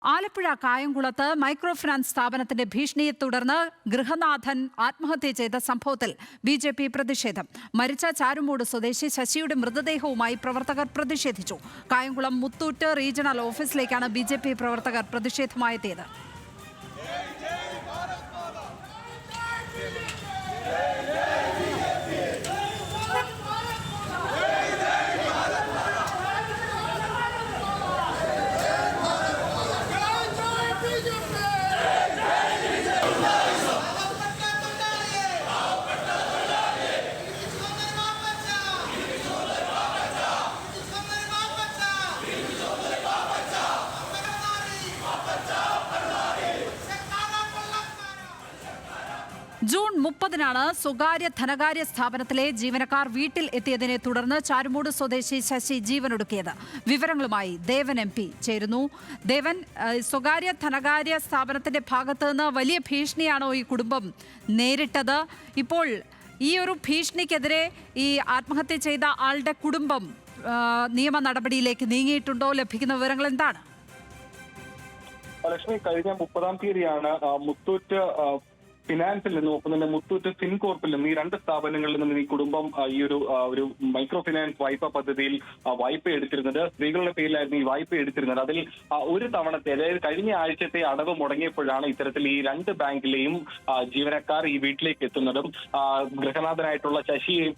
ആലപ്പുഴ കായംകുളത്ത് micro finance സ്ഥാപനത്തിന്റെ ഭീഷണിയെ തുടർന്ന് ഗൃഹനാഥൻ ആത്മഹത്യ ചെയ്ത സംഭവത്തിൽ ബി.ജെ.പി. പ്രതിഷേധം. മരിച്ച ചാരുമൂട് സ്വദേശി ശശിയുടെ മൃതദേഹവുമായി പ്രവർത്തകർ പ്രതിഷേധിച്ചു. കായംകുളം മുത്തൂറ്റ് റീജിയണൽ ഓഫീസിലേക്കാണ് ബി.ജെ.പി. പ്രവർത്തകർ പ്രതിഷേധമായെത്തിയത്. ജൂൺ 30-നാണ് സ്വകാര്യ ധനകാര്യ സ്ഥാപനത്തിലെ ജീവനക്കാർ വീട്ടിൽ എത്തിയതിനെ തുടർന്ന് ചാരുമൂട് സ്വദേശി ശശി ജീവനൊടുക്കിയത്. വിവരങ്ങളുമായി ദേവൻ എം.പി. ചേരുന്നു. ദേവൻ, സ്വകാര്യ ധനകാര്യ സ്ഥാപനത്തിന്റെ ഭാഗത്ത് നിന്ന് വലിയ ഭീഷണിയാണോ ഈ കുടുംബം നേരിട്ടത്? ഇപ്പോൾ ഈ ഒരു ഭീഷണിക്കെതിരെ ഈ ആത്മഹത്യ ചെയ്ത ആളുടെ കുടുംബം നിയമ നടപടിയിലേക്ക് നീങ്ങിയിട്ടുണ്ടോ? ലഭിക്കുന്ന വിവരങ്ങൾ എന്താണ്? ലക്ഷ്മി, കഴിഞ്ഞ 30-ാം തീയതിയാണ് മുത്തൂറ്റ് ഫിനാൻസിൽ നിന്നും ഒപ്പം തന്നെ മുത്തൂറ്റ് ഫിൻകോർപ്പിൽ നിന്നും ഈ രണ്ട് സ്ഥാപനങ്ങളിൽ നിന്നും ഈ കുടുംബം ഈ ഒരു മൈക്രോ ഫിനാൻസ് വായ്പാ പദ്ധതിയിൽ വായ്പ എടുത്തിരുന്നത്. സ്ത്രീകളുടെ പേരിലായിരുന്നു ഈ വായ്പ എടുത്തിരുന്നത്. അതിൽ ഒരു തവണത്തെ, അതായത് കഴിഞ്ഞ ആഴ്ചത്തെ അടവ് മുടങ്ങിയപ്പോഴാണ് ഇത്തരത്തിൽ ഈ രണ്ട് ബാങ്കിലെയും ജീവനക്കാർ ഈ വീട്ടിലേക്ക് എത്തുന്നതും ഗൃഹനാഥനായിട്ടുള്ള ശശിയെയും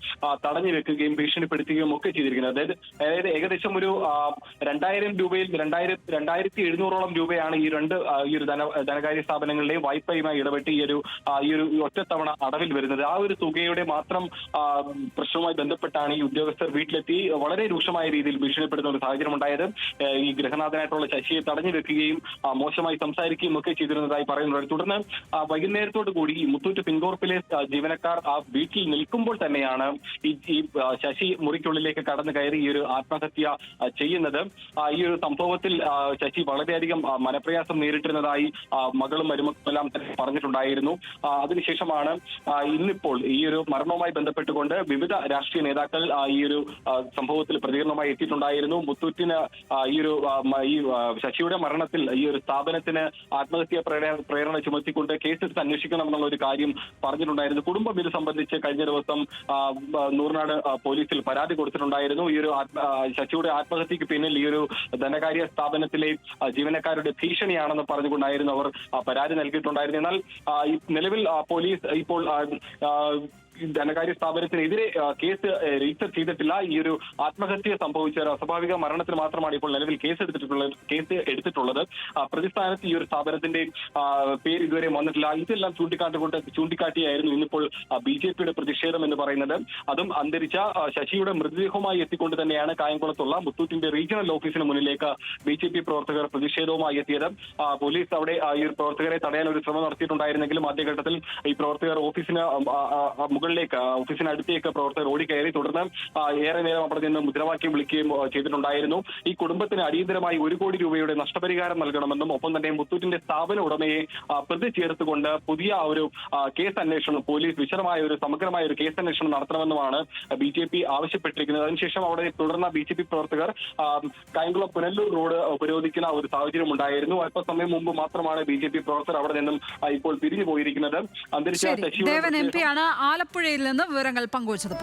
തടഞ്ഞു വെക്കുകയും ഭീഷണിപ്പെടുത്തുകയും ഒക്കെ ചെയ്തിരിക്കുന്നത്. അതായത് ഏകദേശം ഒരു 2000 രൂപയിൽ 2700-ഓളം രൂപയാണ് ഈ ഒരു ധനകാര്യ സ്ഥാപനങ്ങളുടെയും വായ്പയുമായി ഇടപെട്ട് ഈ ഒരു ഒറ്റത്തവണ അടവിൽ വരുന്നത്. ആ ഒരു തുകയുടെ മാത്രം പ്രശ്നവുമായി ബന്ധപ്പെട്ടാണ് ഈ ഉദ്യോഗസ്ഥർ വീട്ടിലെത്തി വളരെ രൂക്ഷമായ രീതിയിൽ ഭീഷണിപ്പെടുന്ന ഒരു സാഹചര്യം ഉണ്ടായത്. ഈ ഗൃഹനാഥനായിട്ടുള്ള ശശിയെ തടഞ്ഞു വെക്കുകയും മോശമായി സംസാരിക്കുകയും ഒക്കെ ചെയ്തിരുന്നതായി പറയുന്നത്. തുടർന്ന് വൈകുന്നേരത്തോടു കൂടി ഈ മുത്തൂറ്റ് ഫിൻകോർപ്പിലെ ജീവനക്കാർ ആ വീട്ടിൽ നിൽക്കുമ്പോൾ തന്നെയാണ് ഈ ശശി മുറിക്കുള്ളിലേക്ക് കടന്നു കയറി ഈ ഒരു ആത്മഹത്യ ചെയ്യുന്നത്. ഈ ഒരു സംഭവത്തിൽ ശശി വളരെയധികം മനപ്രയാസം നേരിട്ടിരുന്നതായി മകളും മരുമക്കളെല്ലാം തന്നെ പറഞ്ഞിട്ടുണ്ടായിരുന്നു. അതിനുശേഷമാണ് ഇന്നിപ്പോൾ ഈ ഒരു മരണവുമായി ബന്ധപ്പെട്ടുകൊണ്ട് വിവിധ രാഷ്ട്രീയ നേതാക്കൾ ഈ ഒരു സംഭവത്തിൽ പ്രതികരണമായി എത്തിയിട്ടുണ്ടായിരുന്നു. മുത്തൂറ്റിന് ഈ ശശിയുടെ മരണത്തിൽ ഈ ഒരു സ്ഥാപനത്തിന് ആത്മഹത്യാ പ്രേരണ ചുമത്തിക്കൊണ്ട് കേസെടുത്ത് അന്വേഷിക്കണമെന്നുള്ള ഒരു കാര്യം പറഞ്ഞിട്ടുണ്ടായിരുന്നു. കുടുംബം ഇത് സംബന്ധിച്ച് കഴിഞ്ഞ ദിവസം നൂർനാട് പോലീസിൽ പരാതി കൊടുത്തിട്ടുണ്ടായിരുന്നു. ഈ ഒരു ശശിയുടെ ആത്മഹത്യക്ക് പിന്നിൽ ഈ ഒരു ധനകാര്യ സ്ഥാപനത്തിലെ ജീവനക്കാരുടെ ഭീഷണിയാണെന്ന് പറഞ്ഞുകൊണ്ടായിരുന്നു അവർ പരാതി നൽകിയിട്ടുണ്ടായിരുന്നു. എന്നാൽ നിലവിൽ പോലീസ് ഇപ്പോൾ ധനകാര്യ സ്ഥാപനത്തിനെതിരെ കേസ് രജിസ്റ്റർ ചെയ്തിട്ടില്ല. ഈ ഒരു ആത്മഹത്യ സംഭവിച്ച ഒരു അസ്വാഭാവിക മരണത്തിന് മാത്രമാണ് ഇപ്പോൾ നിലവിൽ കേസ് എടുത്തിട്ടുള്ളത്. പ്രതിസ്ഥാനത്ത് ഈ ഒരു സ്ഥാപനത്തിന്റെ പേര് ഇതുവരെ വന്നിട്ടില്ല. ഇതെല്ലാം ചൂണ്ടിക്കാട്ടിയായിരുന്നു ഇന്നിപ്പോൾ ബി.ജെ.പിയുടെ പ്രതിഷേധം എന്ന് പറയുന്നത്. അതും അന്തരിച്ച ശശിയുടെ മൃതദേഹവുമായി എത്തിക്കൊണ്ട് തന്നെയാണ് കായംകുളത്തുള്ള മുത്തൂറ്റിന്റെ റീജിയണൽ ഓഫീസിന് മുന്നിലേക്ക് ബി.ജെ.പി. പ്രവർത്തകർ പ്രതിഷേധവുമായി എത്തിയത്. പോലീസ് അവിടെ ഈ ഒരു പ്രവർത്തകരെ തടയാൻ ഒരു ശ്രമം നടത്തിയിട്ടുണ്ടായിരുന്നെങ്കിലും ആദ്യഘട്ടത്തിൽ ഈ പ്രവർത്തകർ ഓഫീസിനടുത്തേക്ക് പ്രവർത്തകർ ഓടിക്കയറി. തുടർന്ന് ഏറെ നേരം അവിടെ നിന്ന് മുദ്രാവാക്യം വിളിക്കുകയും ചെയ്തിട്ടുണ്ടായിരുന്നു. ഈ കുടുംബത്തിന് അടിയന്തരമായി 1 കോടി രൂപയുടെ നഷ്ടപരിഹാരം നൽകണമെന്നും ഒപ്പം തന്നെ മുത്തൂറ്റിന്റെ സ്ഥാപന ഉടമയെ പ്രതി ചേർത്തുകൊണ്ട് പുതിയ ഒരു കേസ് അന്വേഷണം, പോലീസ് വിശദമായ ഒരു സമഗ്രമായ ഒരു കേസ് അന്വേഷണം നടത്തണമെന്നുമാണ് ബി.ജെ.പി. ആവശ്യപ്പെട്ടിരിക്കുന്നത്. അതിനുശേഷം അവിടെ തുടർന്ന ബി.ജെ.പി. പ്രവർത്തകർ കായംകുളം പുനലൂർ റോഡ് ഉപരോധിക്കുന്ന ഒരു സാഹചര്യം ഉണ്ടായിരുന്നു. അല്പസമയം മുമ്പ് മാത്രമാണ് ബി.ജെ.പി. പ്രവർത്തകർ അവിടെ നിന്നും ഇപ്പോൾ പിരിഞ്ഞു പോയിരിക്കുന്നത്. അന്തരിച്ച ദേവൻ എം.പി. ആണ് ആലപ്പുഴയിൽ നിന്ന് വിവരങ്ങൾ പങ്കുവച്ചത്.